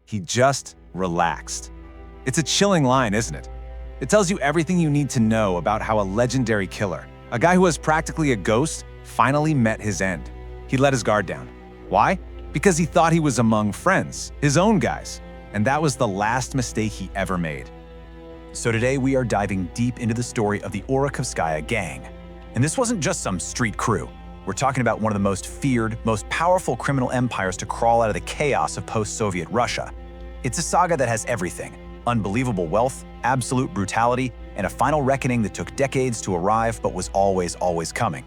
he just relaxed. It's a chilling line, isn't it? It tells you everything you need to know about how a legendary killer, a guy who was practically a ghost, finally met his end. He let his guard down. Why? Because he thought he was among friends, his own guys. And that was the last mistake he ever made. So today we are diving deep into the story of the Orekhovskaya gang. And this wasn't just some street crew. We're talking about one of the most feared, most powerful criminal empires to crawl out of the chaos of post-Soviet Russia. It's a saga that has everything: unbelievable wealth, absolute brutality, and a final reckoning that took decades to arrive but was always coming.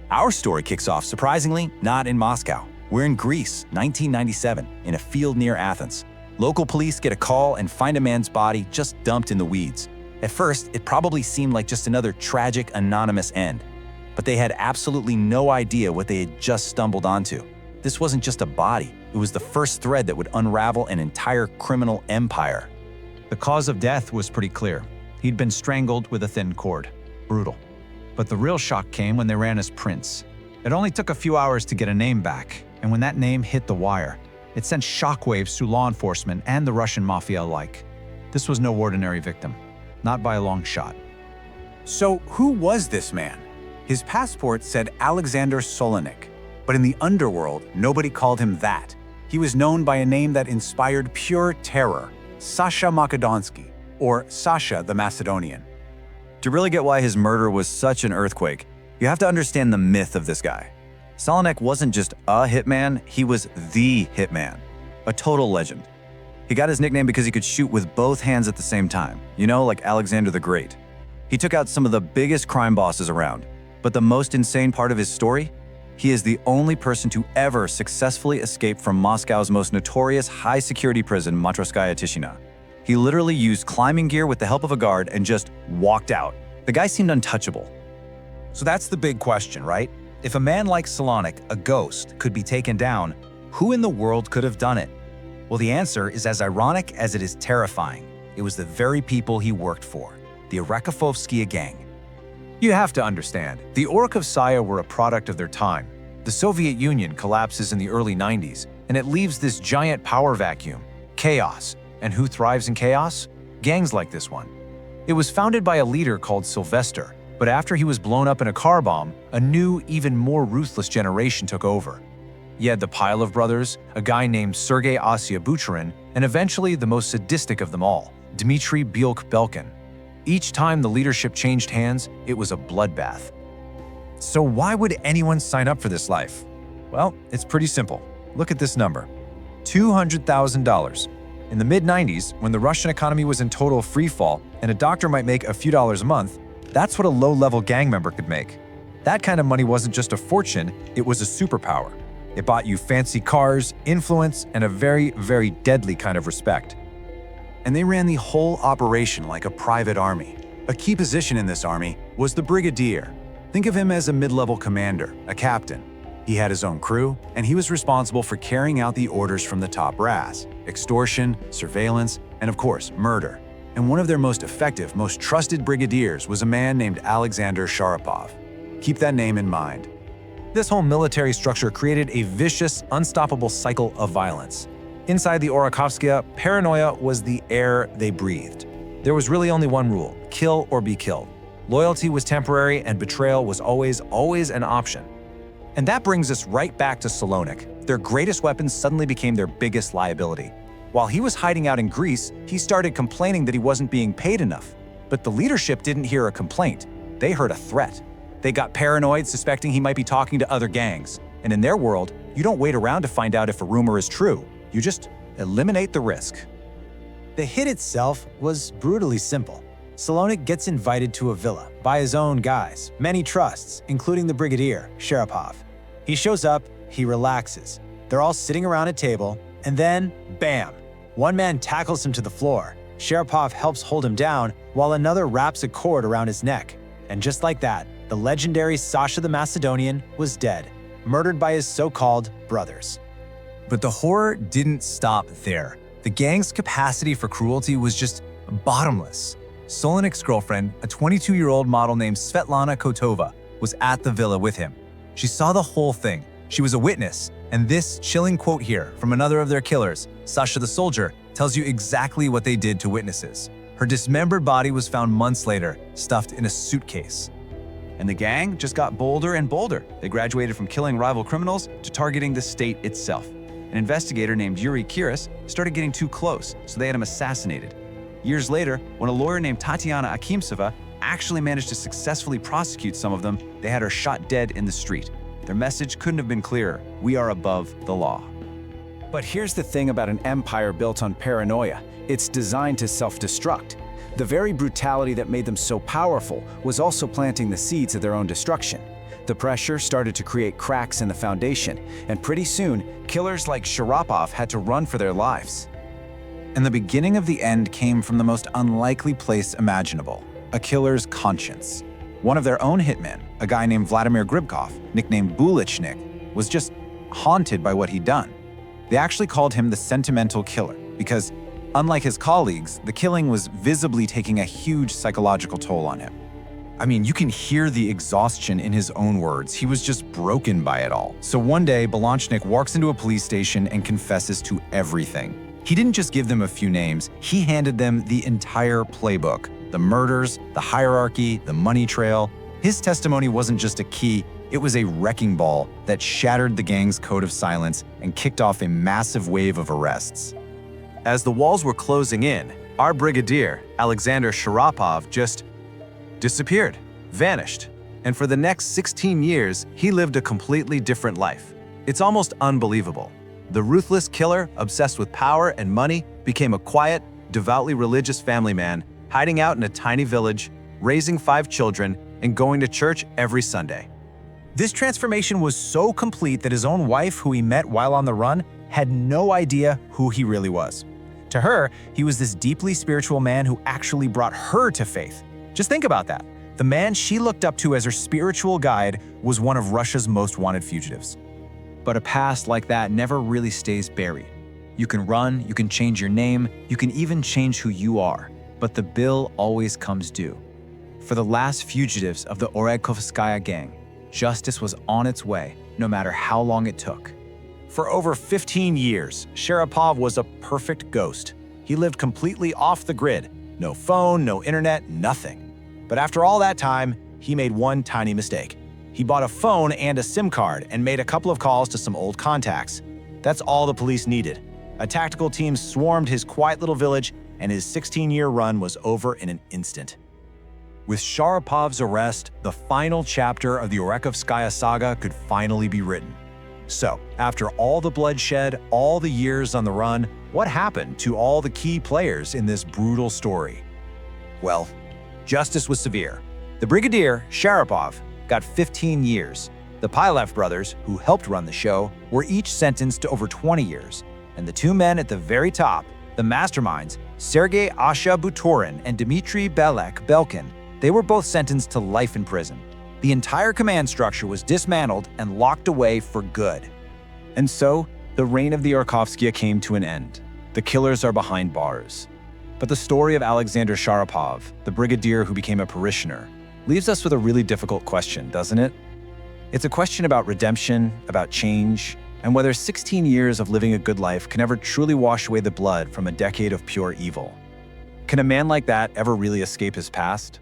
Our story kicks off, surprisingly, not in Moscow. We're in Greece, 1997, in a field near Athens. Local police get a call and find a man's body just dumped in the weeds. At first, it probably seemed like just another tragic, anonymous end. But they had absolutely no idea what they had just stumbled onto. This wasn't just a body, it was the first thread that would unravel an entire criminal empire. The cause of death was pretty clear. He'd been strangled with a thin cord. Brutal. But the real shock came when they ran his prints. It only took a few hours to get a name back, and when that name hit the wire, it sent shockwaves through law enforcement and the Russian Mafia alike. This was no ordinary victim, not by a long shot. So who was this man? His passport said Alexander Solonik, but in the underworld, nobody called him that. He was known by a name that inspired pure terror: Sasha Macedonian, or Sasha the Macedonian. To really get why his murder was such an earthquake, you have to understand the myth of this guy. Solonik wasn't just a hitman, he was the hitman, a total legend. He got his nickname because he could shoot with both hands at the same time, like Alexander the Great. He took out some of the biggest crime bosses around, but the most insane part of his story? He is the only person to ever successfully escape from Moscow's most notorious high-security prison, Matryoshkaya Tishina. He literally used climbing gear with the help of a guard and just walked out. The guy seemed untouchable. So that's the big question, right? If a man like Solonik, a ghost, could be taken down, who in the world could have done it? Well, the answer is as ironic as it is terrifying. It was the very people he worked for, the Orekhovskaya gang. You have to understand, the Orekhovskaya were a product of their time. The Soviet Union collapses in the early 90s, and it leaves this giant power vacuum, chaos. And who thrives in chaos? Gangs like this one. It was founded by a leader called Sylvester, but after he was blown up in a car bomb, a new, even more ruthless generation took over. You had the pile of brothers, a guy named Sergei Bucharin, and eventually the most sadistic of them all, Dmitry Belkin. Each time the leadership changed hands, it was a bloodbath. So why would anyone sign up for this life? Well, it's pretty simple. Look at this number: $200,000. In the mid-90s, when the Russian economy was in total freefall and a doctor might make a few dollars a month, that's what a low-level gang member could make. That kind of money wasn't just a fortune, it was a superpower. It bought you fancy cars, influence, and a very, very deadly kind of respect. And they ran the whole operation like a private army. A key position in this army was the brigadier. Think of him as a mid-level commander, a captain. He had his own crew, and he was responsible for carrying out the orders from the top brass: extortion, surveillance, and of course, murder. And one of their most effective, most trusted brigadiers was a man named Alexander Sharapov. Keep that name in mind. This whole military structure created a vicious, unstoppable cycle of violence. Inside the Orekhovskaya, paranoia was the air they breathed. There was really only one rule: kill or be killed. Loyalty was temporary, and betrayal was always an option. And that brings us right back to Solonik. Their greatest weapon suddenly became their biggest liability. While he was hiding out in Greece, he started complaining that he wasn't being paid enough. But the leadership didn't hear a complaint. They heard a threat. They got paranoid, suspecting he might be talking to other gangs. And in their world, you don't wait around to find out if a rumor is true. You just eliminate the risk. The hit itself was brutally simple. Solonik gets invited to a villa by his own guys, many trusts, including the brigadier, Sharapov. He shows up, he relaxes. They're all sitting around a table, and then, bam! One man tackles him to the floor. Sharapov helps hold him down, while another wraps a cord around his neck. And just like that, the legendary Sasha the Macedonian was dead, murdered by his so-called brothers. But the horror didn't stop there. The gang's capacity for cruelty was just bottomless. Solonik's girlfriend, a 22-year-old model named Svetlana Kotova, was at the villa with him. She saw the whole thing. She was a witness, and this chilling quote here from another of their killers, Sasha the Soldier, tells you exactly what they did to witnesses. Her dismembered body was found months later, stuffed in a suitcase. And the gang just got bolder and bolder. They graduated from killing rival criminals to targeting the state itself. An investigator named Yuri Kiris started getting too close, so they had him assassinated. Years later, when a lawyer named Tatiana Akimtseva actually managed to successfully prosecute some of them, they had her shot dead in the street. Their message couldn't have been clearer. We are above the law. But here's the thing about an empire built on paranoia. It's designed to self-destruct. The very brutality that made them so powerful was also planting the seeds of their own destruction. The pressure started to create cracks in the foundation, and pretty soon, killers like Sharapov had to run for their lives. And the beginning of the end came from the most unlikely place imaginable, a killer's conscience. One of their own hitmen, a guy named Vladimir Gribkov, nicknamed Bulichnik, was just haunted by what he'd done. They actually called him the sentimental killer because, unlike his colleagues, the killing was visibly taking a huge psychological toll on him. I mean, you can hear the exhaustion in his own words. He was just broken by it all. So one day, Bulichnik walks into a police station and confesses to everything. He didn't just give them a few names, he handed them the entire playbook. The murders, the hierarchy, the money trail. His testimony wasn't just a key, it was a wrecking ball that shattered the gang's code of silence and kicked off a massive wave of arrests. As the walls were closing in, our brigadier, Alexander Sharapov, just disappeared, vanished. And for the next 16 years, he lived a completely different life. It's almost unbelievable. The ruthless killer, obsessed with power and money, became a quiet, devoutly religious family man, hiding out in a tiny village, raising 5 children, and going to church every Sunday. This transformation was so complete that his own wife, who he met while on the run, had no idea who he really was. To her, he was this deeply spiritual man who actually brought her to faith. Just think about that. The man she looked up to as her spiritual guide was one of Russia's most wanted fugitives. But a past like that never really stays buried. You can run, you can change your name, you can even change who you are, but the bill always comes due. For the last fugitives of the Orekhovskaya gang, justice was on its way, no matter how long it took. For over 15 years, Sharapov was a perfect ghost. He lived completely off the grid. No phone, no internet, nothing. But after all that time, he made one tiny mistake. He bought a phone and a SIM card and made a couple of calls to some old contacts. That's all the police needed. A tactical team swarmed his quiet little village, and his 16-year run was over in an instant. With Sharapov's arrest, the final chapter of the Orekhovskaya saga could finally be written. So, after all the bloodshed, all the years on the run, what happened to all the key players in this brutal story? Well, justice was severe. The brigadier, Sharapov, got 15 years. The Pilev brothers, who helped run the show, were each sentenced to over 20 years. And the 2 men at the very top, the masterminds, Sergei Asha Butorin and Dmitry Belkin, they were both sentenced to life in prison. The entire command structure was dismantled and locked away for good. And so, the reign of the Orekhovskaya came to an end. The killers are behind bars. But the story of Alexander Sharapov, the brigadier who became a parishioner, leaves us with a really difficult question, doesn't it? It's a question about redemption, about change, and whether 16 years of living a good life can ever truly wash away the blood from a decade of pure evil. Can a man like that ever really escape his past?